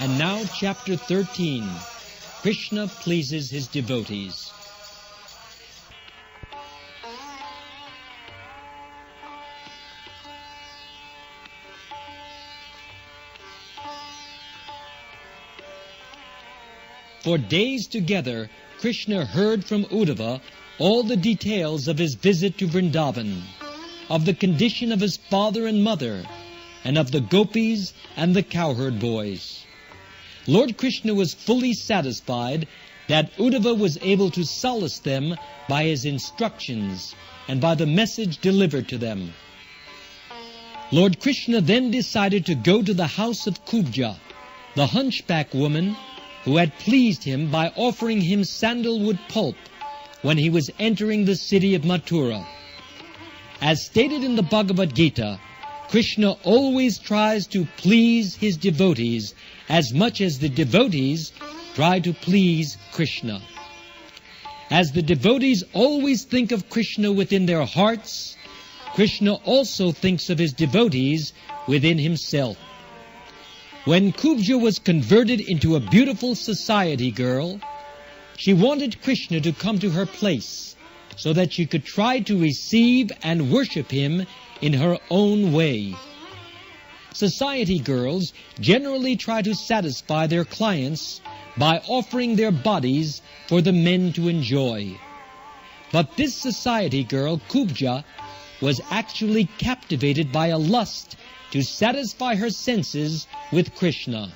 And now chapter 13. Krishna pleases his devotees. For days together, Krishna heard from Uddhava all the details of his visit to Vrindavan, of the condition of his father and mother, and of the gopis and the cowherd boys. Lord Krishna was fully satisfied that Uddhava was able to solace them by his instructions and by the message delivered to them. Lord Krishna then decided to go to the house of Kubja, the hunchback woman who had pleased him by offering him sandalwood pulp when he was entering the city of Mathura. As stated in the Bhagavad Gita, Krishna always tries to please his devotees as much as the devotees try to please Krishna. As the devotees always think of Krishna within their hearts, Krishna also thinks of his devotees within himself. When Kubja was converted into a beautiful society girl, she wanted Krishna to come to her place so that she could try to receive and worship him in her own way. Society girls generally try to satisfy their clients by offering their bodies for the men to enjoy. But this society girl, Kubja, was actually captivated by a lust to satisfy her senses with Krishna.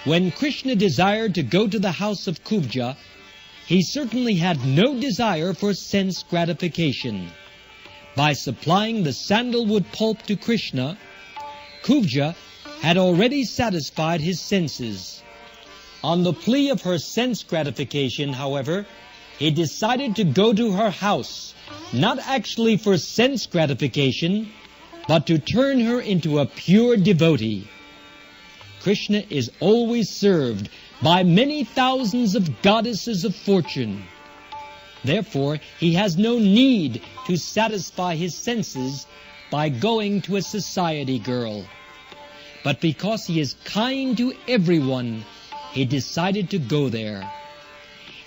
When Krishna desired to go to the house of Kubja, he certainly had no desire for sense gratification. By supplying the sandalwood pulp to Krishna, Kubja had already satisfied his senses. On the plea of her sense gratification, however, he decided to go to her house, not actually for sense gratification, but to turn her into a pure devotee. Krishna is always served by many thousands of goddesses of fortune. Therefore, he has no need to satisfy his senses by going to a society girl. But because he is kind to everyone, he decided to go there.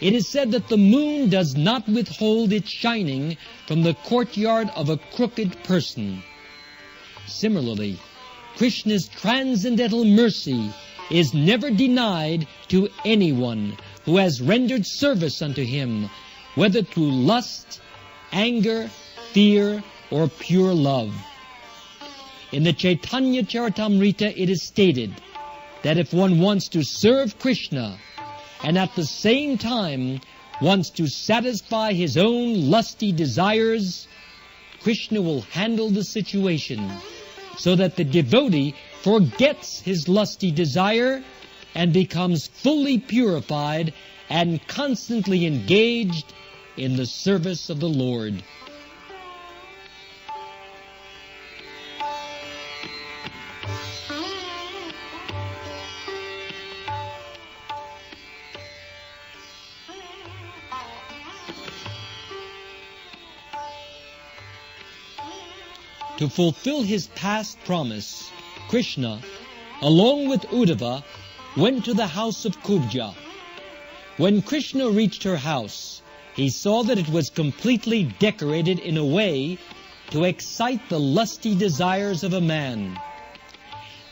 It is said that the moon does not withhold its shining from the courtyard of a crooked person. Similarly, Krishna's transcendental mercy is never denied to anyone who has rendered service unto him, whether through lust, anger, fear, or pure love. In the Caitanya Caritamrta it is stated that if one wants to serve Krishna and at the same time wants to satisfy his own lusty desires, Krishna will handle the situation so that the devotee forgets his lusty desire and becomes fully purified and constantly engaged in the service of the Lord. To fulfill his past promise, Krishna, along with Uddhava, went to the house of Kubja. When Krishna reached her house, he saw that it was completely decorated in a way to excite the lusty desires of a man.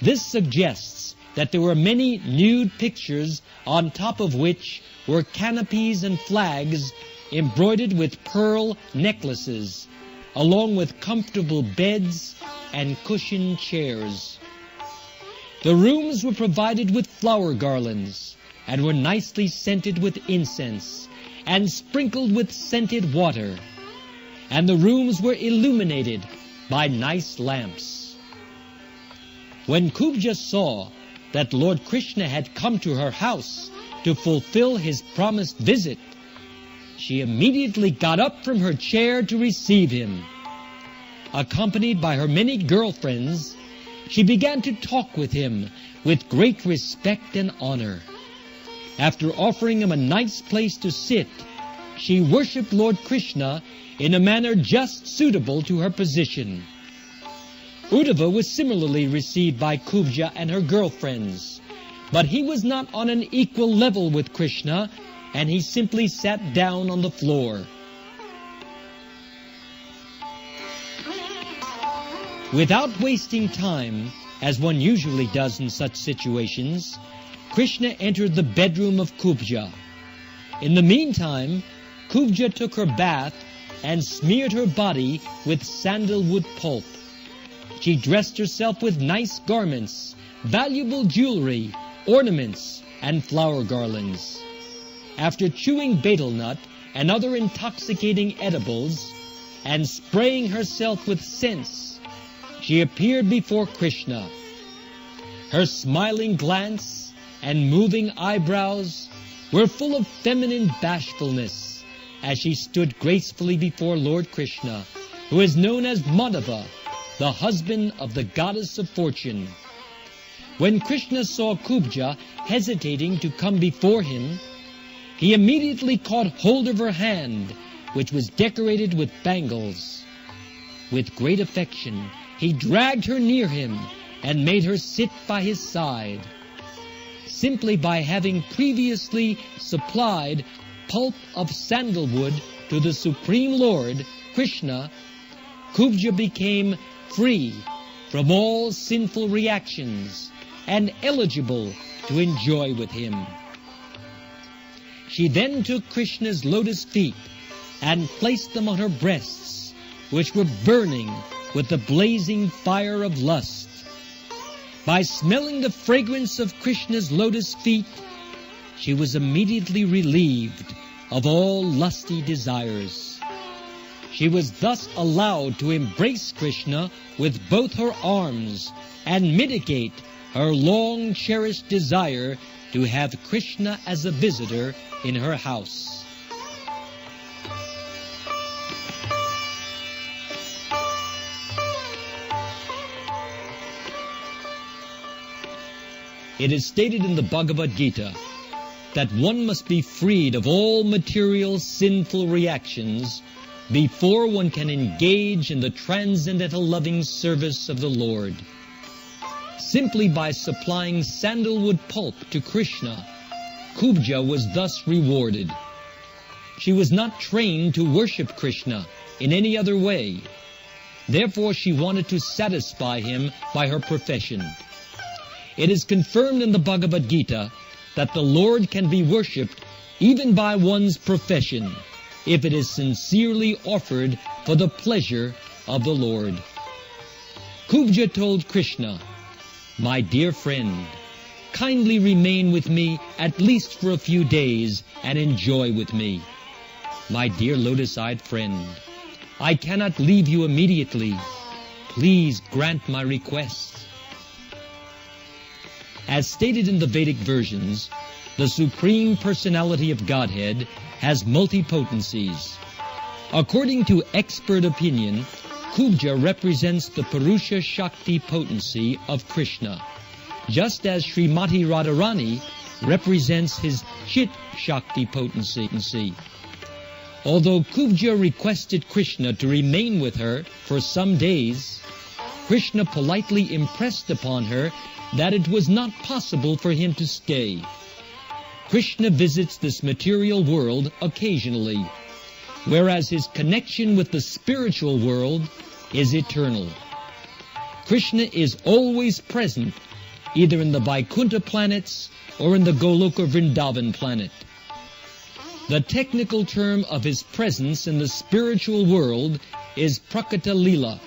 This suggests that there were many nude pictures on top of which were canopies and flags embroidered with pearl necklaces, along with comfortable beds and cushioned chairs. The rooms were provided with flower garlands and were nicely scented with incense and sprinkled with scented water, and the rooms were illuminated by nice lamps. When Kubja saw that Lord Krishna had come to her house to fulfill his promised visit, she immediately got up from her chair to receive him. Accompanied by her many girlfriends, she began to talk with him with great respect and honor. After offering him a nice place to sit, she worshipped Lord Krishna in a manner just suitable to her position. Uddhava was similarly received by Kubja and her girlfriends, but he was not on an equal level with Krishna, and he simply sat down on the floor. Without wasting time, as one usually does in such situations, Krishna entered the bedroom of Kubja. In the meantime, Kubja took her bath and smeared her body with sandalwood pulp. She dressed herself with nice garments, valuable jewelry, ornaments, and flower garlands. After chewing betel nut and other intoxicating edibles, and spraying herself with scents, she appeared before Krishna. Her smiling glance and moving eyebrows were full of feminine bashfulness as she stood gracefully before Lord Krishna, who is known as Madhava, the husband of the goddess of fortune. When Krishna saw Kubja hesitating to come before him, he immediately caught hold of her hand, which was decorated with bangles. With great affection, he dragged her near him and made her sit by his side. Simply by having previously supplied pulp of sandalwood to the Supreme Lord, Krishna, Kubja became free from all sinful reactions and eligible to enjoy with him. She then took Krishna's lotus feet and placed them on her breasts, which were burning with the blazing fire of lust. By smelling the fragrance of Krishna's lotus feet, she was immediately relieved of all lusty desires. She was thus allowed to embrace Krishna with both her arms and mitigate her long-cherished desire to have Krishna as a visitor in her house. It is stated in the Bhagavad Gita that one must be freed of all material sinful reactions before one can engage in the transcendental loving service of the Lord. Simply by supplying sandalwood pulp to Krishna, Kubja was thus rewarded. She was not trained to worship Krishna in any other way. Therefore, she wanted to satisfy him by her profession. It is confirmed in the Bhagavad Gita that the Lord can be worshipped even by one's profession, if it is sincerely offered for the pleasure of the Lord. Kubja told Krishna, "My dear friend, kindly remain with me at least for a few days and enjoy with me. My dear lotus-eyed friend, I cannot leave you immediately. Please grant my request." As stated in the Vedic versions, the Supreme Personality of Godhead has multipotencies. According to expert opinion, Kubja represents the Purusha Shakti potency of Krishna, just as Srimati Radharani represents his Chit Shakti potency. Although Kubja requested Krishna to remain with her for some days, Krishna politely impressed upon her that it was not possible for him to stay. Krishna visits this material world occasionally, whereas his connection with the spiritual world is eternal. Krishna is always present, either in the Vaikuntha planets or in the Goloka Vrindavan planet. The technical term of his presence in the spiritual world is Prakata Lila.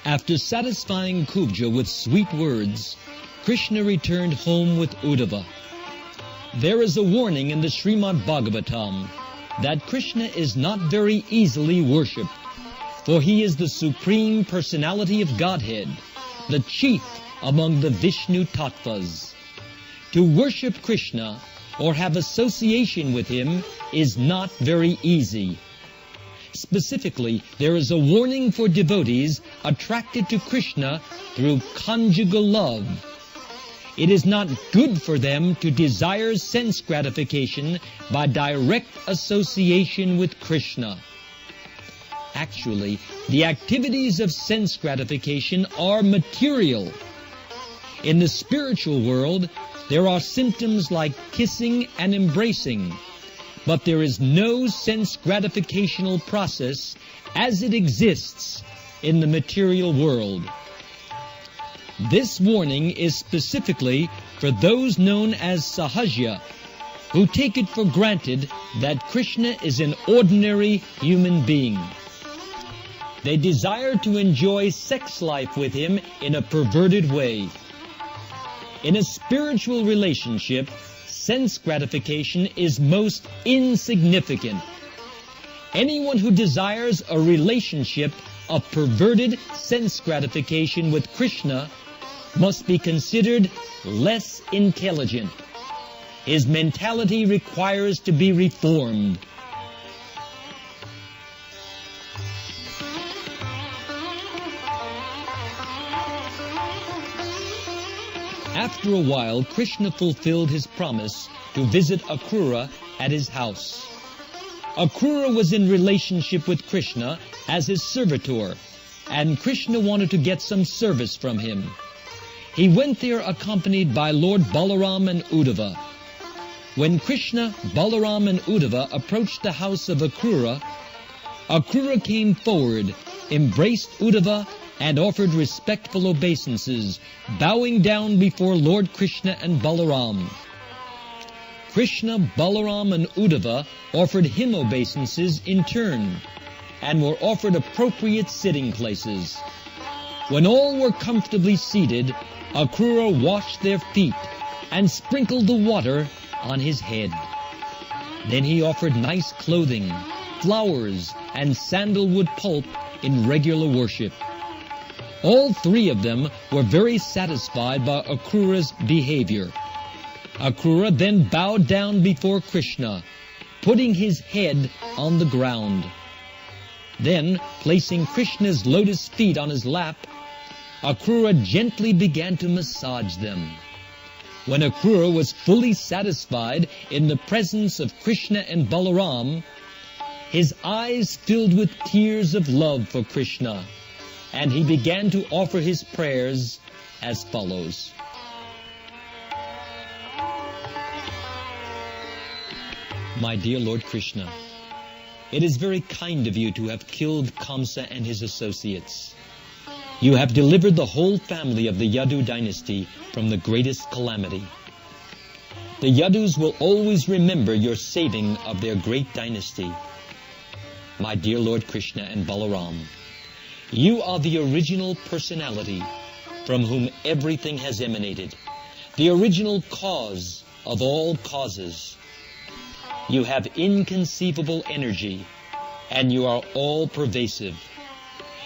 After satisfying Kubja with sweet words, Krishna returned home with Uddhava. There is a warning in the Srimad Bhagavatam that Krishna is not very easily worshipped, for he is the Supreme Personality of Godhead, the chief among the Vishnu Tattvas. To worship Krishna or have association with him is not very easy. specifically, there is a warning for devotees attracted to Krishna through conjugal love. It is not good for them to desire sense gratification by direct association with Krishna. Actually, the activities of sense gratification are material. In the spiritual world, there are symptoms like kissing and embracing, but there is no sense gratificational process as it exists in the material world. This warning is specifically for those known as Sahajya, who take it for granted that Krishna is an ordinary human being. They desire to enjoy sex life with him in a perverted way. In a spiritual relationship, sense gratification is most insignificant. Anyone who desires a relationship of perverted sense gratification with Krishna must be considered less intelligent. His mentality requires to be reformed. After a while, Krishna fulfilled his promise to visit Akrura at his house. Akrura was in relationship with Krishna as his servitor, and Krishna wanted to get some service from him. He went there accompanied by Lord Balaram and Uddhava. When Krishna, Balaram, and Uddhava approached the house of Akrura, Akrura came forward, embraced Uddhava, and offered respectful obeisances, bowing down before Lord Krishna and Balaram. Krishna, Balaram, and Uddhava offered him obeisances in turn, and were offered appropriate sitting places. When all were comfortably seated, Akrura washed their feet and sprinkled the water on his head. Then he offered nice clothing, flowers, and sandalwood pulp in regular worship. All three of them were very satisfied by Akrura's behavior. Akrura then bowed down before Krishna, putting his head on the ground. Then, placing Krishna's lotus feet on his lap, Akrura gently began to massage them. When Akrura was fully satisfied in the presence of Krishna and Balaram, his eyes filled with tears of love for Krishna, and he began to offer his prayers as follows. My dear Lord Krishna, it is very kind of you to have killed Kamsa and his associates. You have delivered the whole family of the Yadu dynasty from the greatest calamity. The Yadus will always remember your saving of their great dynasty. My dear Lord Krishna and Balaram, you are the original personality from whom everything has emanated, the original cause of all causes. You have inconceivable energy, and you are all-pervasive.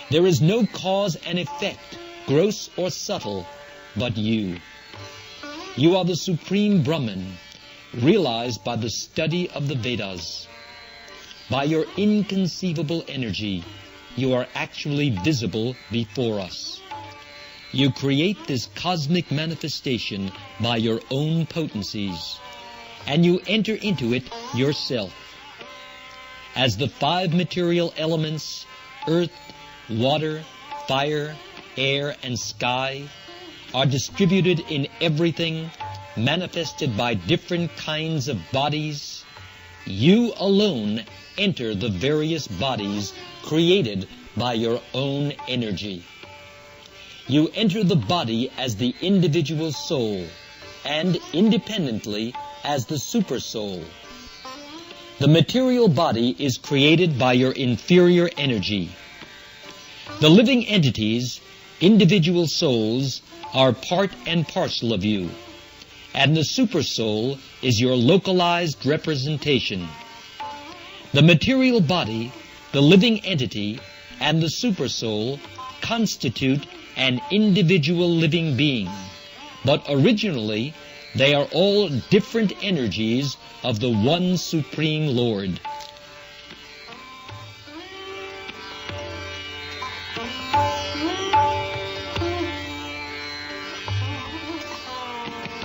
There is no cause and effect, gross or subtle, but you. You are the Supreme Brahman, realized by the study of the Vedas. By your inconceivable energy, you are actually visible before us. You create this cosmic manifestation by your own potencies, and you enter into it yourself. As the five material elements, earth, water, fire, air, and sky, are distributed in everything, manifested by different kinds of bodies, you alone enter the various bodies created by your own energy. You enter the body as the individual soul, and independently as the super soul. The material body is created by your inferior energy. The living entities, individual souls, are part and parcel of you, and the super soul is your localized representation. The material body, the living entity, and the super soul constitute an individual living being, but originally they are all different energies of the one Supreme Lord.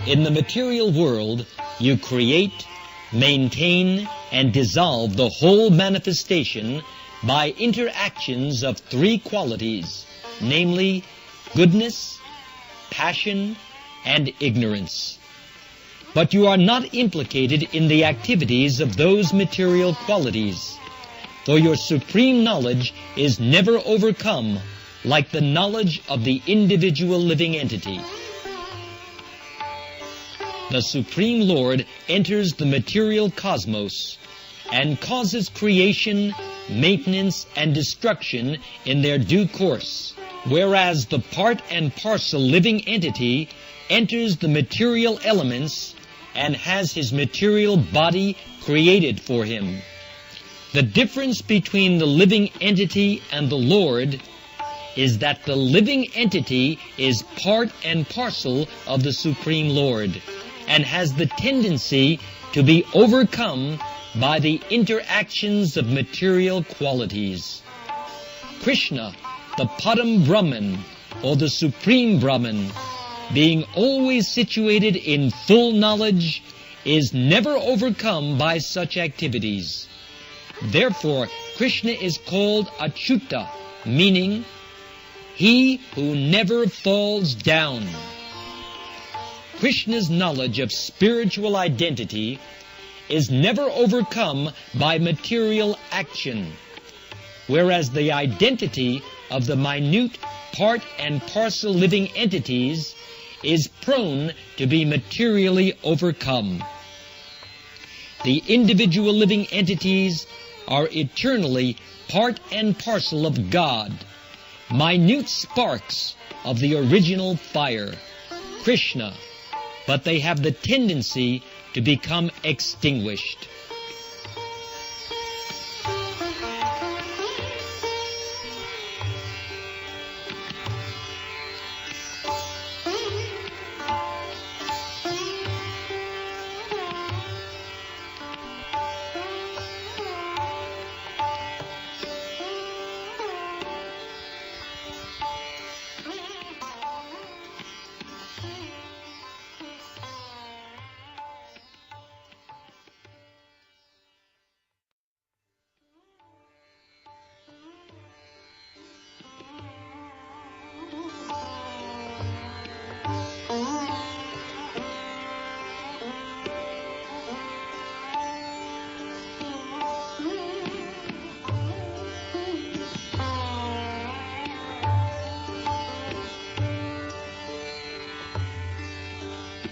In the material world, you create, maintain, and dissolve the whole manifestation by interactions of three qualities, namely goodness, passion, and ignorance. But you are not implicated in the activities of those material qualities, for your supreme knowledge is never overcome like the knowledge of the individual living entity. The Supreme Lord enters the material cosmos and causes creation, maintenance, and destruction in their due course, whereas the part and parcel living entity enters the material elements and has his material body created for him. The difference between the living entity and the Lord is that the living entity is part and parcel of the Supreme Lord and has the tendency to be overcome by the interactions of material qualities. Krishna, the Padam Brahman, or the Supreme Brahman, being always situated in full knowledge, is never overcome by such activities. Therefore, Krishna is called Achyuta, meaning he who never falls down. Krishna's knowledge of spiritual identity is never overcome by material action, whereas the identity of the minute part and parcel living entities is prone to be materially overcome. The individual living entities are eternally part and parcel of God, minute sparks of the original fire, Krishna, but they have the tendency to become extinguished.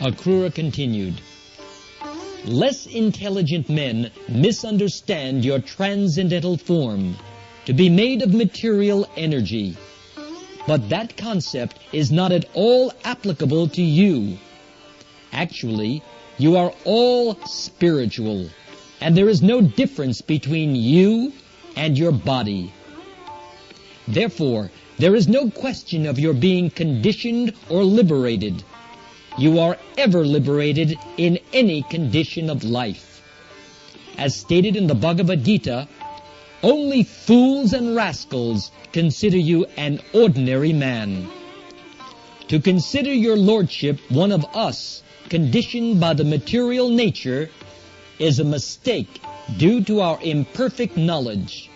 Akrura continued, "Less intelligent men misunderstand your transcendental form to be made of material energy. But that concept is not at all applicable to you. Actually, you are all spiritual, and there is no difference between you and your body. Therefore, there is no question of your being conditioned or liberated. You are ever liberated in any condition of life. As stated in the Bhagavad Gita, only fools and rascals consider you an ordinary man. To consider your lordship one of us, conditioned by the material nature, is a mistake due to our imperfect knowledge.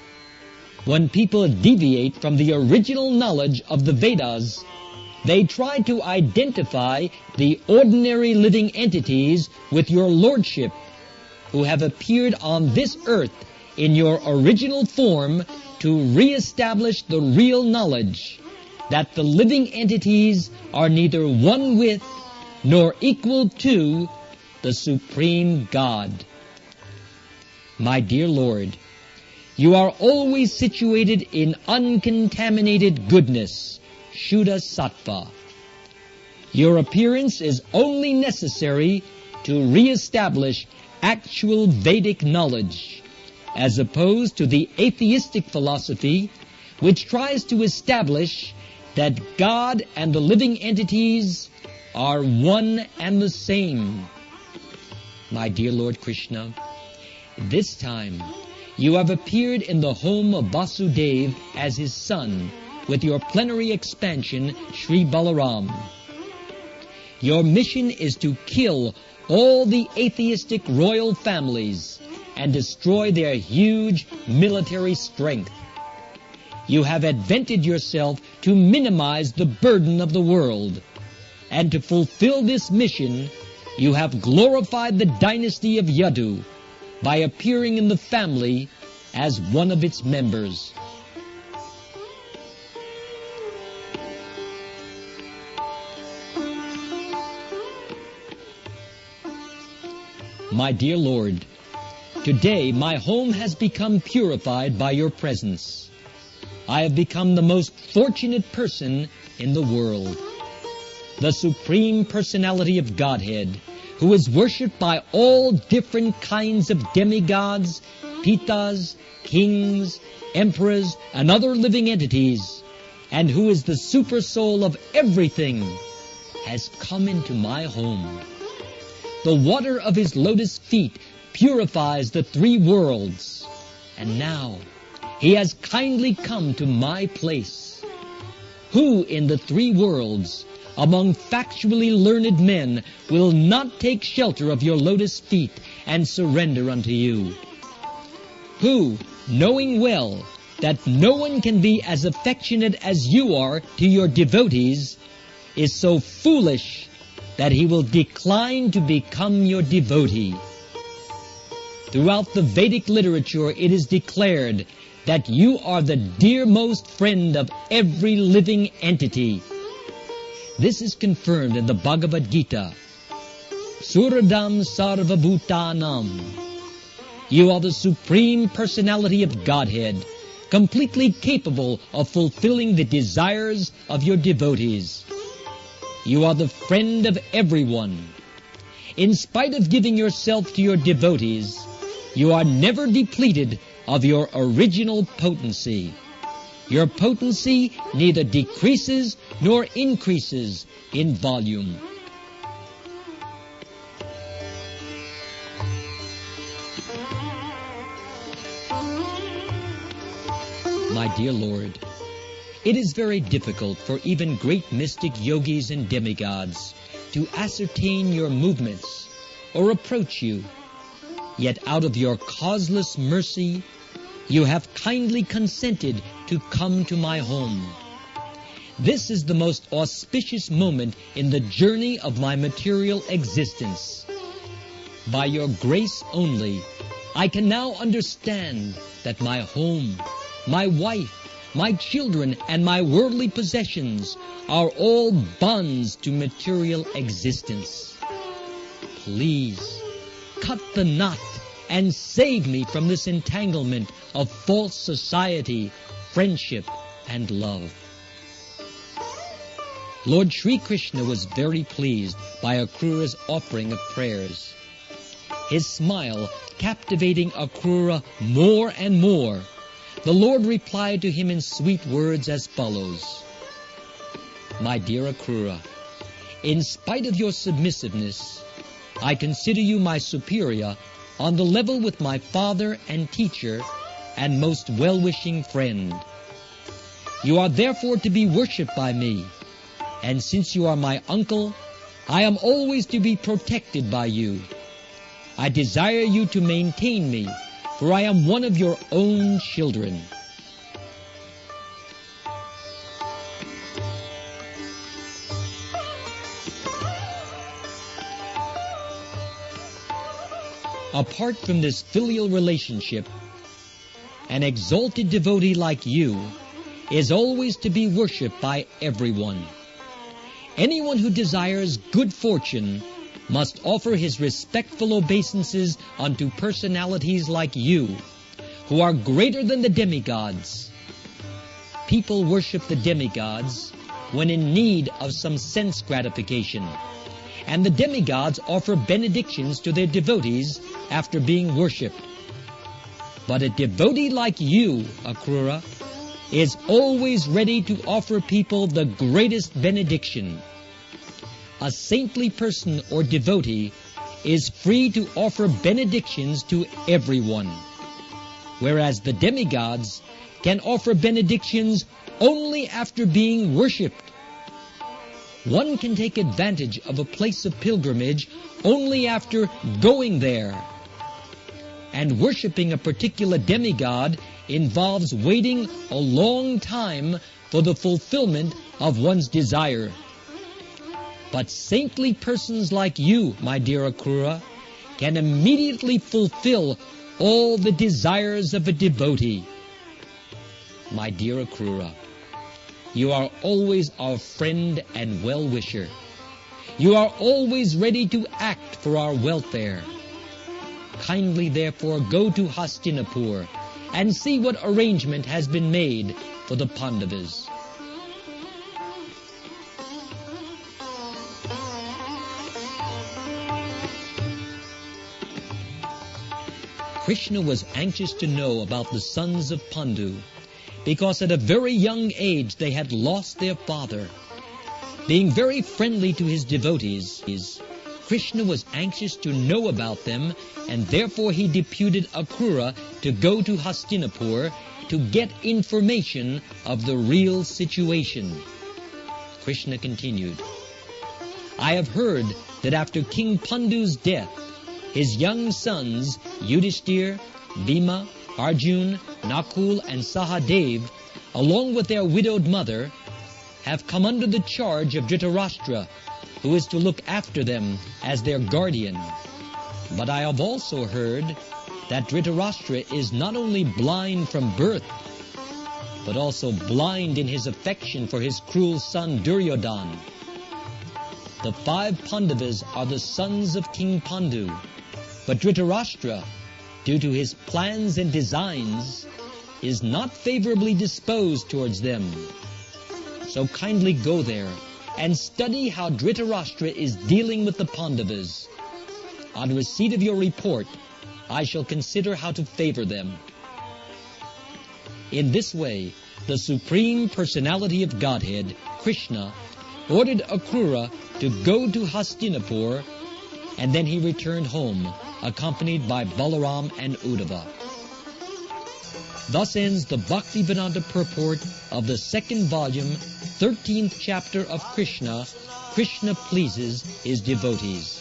When people deviate from the original knowledge of the Vedas, they try to identify the ordinary living entities with your lordship, who have appeared on this earth in your original form to re-establish the real knowledge that the living entities are neither one with nor equal to the Supreme God. My dear Lord, you are always situated in uncontaminated goodness, Shuddha Sattva. Your appearance is only necessary to re-establish actual Vedic knowledge, as opposed to the atheistic philosophy which tries to establish that God and the living entities are one and the same. My dear Lord Krishna, this time you have appeared in the home of Vasudeva as his son with your plenary expansion, Sri Balaram. Your mission is to kill all the atheistic royal families and destroy their huge military strength. You have advented yourself to minimize the burden of the world, and to fulfill this mission, you have glorified the dynasty of Yadu by appearing in the family as one of its members. My dear Lord, today my home has become purified by your presence. I have become the most fortunate person in the world. The Supreme Personality of Godhead, who is worshipped by all different kinds of demigods, pitas, kings, emperors, and other living entities, and who is the super soul of everything, has come into my home. The water of his lotus feet purifies the three worlds, and now he has kindly come to my place. Who in the three worlds, among factually learned men, will not take shelter of your lotus feet and surrender unto you? Who, knowing well that no one can be as affectionate as you are to your devotees, is so foolish that he will decline to become your devotee? Throughout the Vedic literature it is declared that you are the dearmost friend of every living entity. This is confirmed in the Bhagavad Gita. Suradam sarvabhutanam. You are the Supreme Personality of Godhead, completely capable of fulfilling the desires of your devotees. You are the friend of everyone. In spite of giving yourself to your devotees, you are never depleted of your original potency. Your potency neither decreases nor increases in volume. My dear Lord, it is very difficult for even great mystic yogis and demigods to ascertain your movements or approach you. Yet out of your causeless mercy, you have kindly consented to come to my home. This is the most auspicious moment in the journey of my material existence. By your grace only, I can now understand that my home, my wife, my children, and my worldly possessions are all bonds to material existence. Please, cut the knot and save me from this entanglement of false society, friendship, and love. Lord Sri Krishna was very pleased by Akrura's offering of prayers. His smile captivating Akrura more and more, the Lord replied to him in sweet words as follows. My dear Akrura, in spite of your submissiveness, I consider you my superior on the level with my father and teacher and most well-wishing friend. You are therefore to be worshipped by me, and since you are my uncle, I am always to be protected by you. I desire you to maintain me, for I am one of your own children. Apart from this filial relationship, an exalted devotee like you is always to be worshipped by everyone. Anyone who desires good fortune must offer his respectful obeisances unto personalities like you, who are greater than the demigods. People worship the demigods when in need of some sense gratification, and the demigods offer benedictions to their devotees after being worshipped. But a devotee like you, Akrura, is always ready to offer people the greatest benediction. A saintly person or devotee is free to offer benedictions to everyone, whereas the demigods can offer benedictions only after being worshipped. One can take advantage of a place of pilgrimage only after going there. And worshipping a particular demigod involves waiting a long time for the fulfillment of one's desire. But saintly persons like you, my dear Akrura, can immediately fulfill all the desires of a devotee. My dear Akrura, you are always our friend and well-wisher. You are always ready to act for our welfare. Kindly, therefore, go to Hastinapur and see what arrangement has been made for the Pandavas. Krishna was anxious to know about the sons of Pandu, because at a very young age they had lost their father. Being very friendly to his devotees, Krishna was anxious to know about them, and therefore he deputed Akrura to go to Hastinapur to get information of the real situation. Krishna continued, I have heard that after King Pandu's death, his young sons, Yudhishthir, Bhima, Arjun, Nakul, and Sahadev, along with their widowed mother, have come under the charge of Dhritarashtra, who is to look after them as their guardian. But I have also heard that Dhritarashtra is not only blind from birth, but also blind in his affection for his cruel son Duryodhana. The 5 Pandavas are the sons of King Pandu, but Dhritarashtra, due to his plans and designs, is not favorably disposed towards them. So kindly go there and study how Dhritarashtra is dealing with the Pandavas. On receipt of your report, I shall consider how to favor them. In this way, the Supreme Personality of Godhead, Krishna, ordered Akrura to go to Hastinapur, and then he returned home, accompanied by Balaram and Uddhava. Thus ends the Bhaktivedanta purport of the 2nd volume, 13th chapter of Krishna. Krishna pleases his devotees.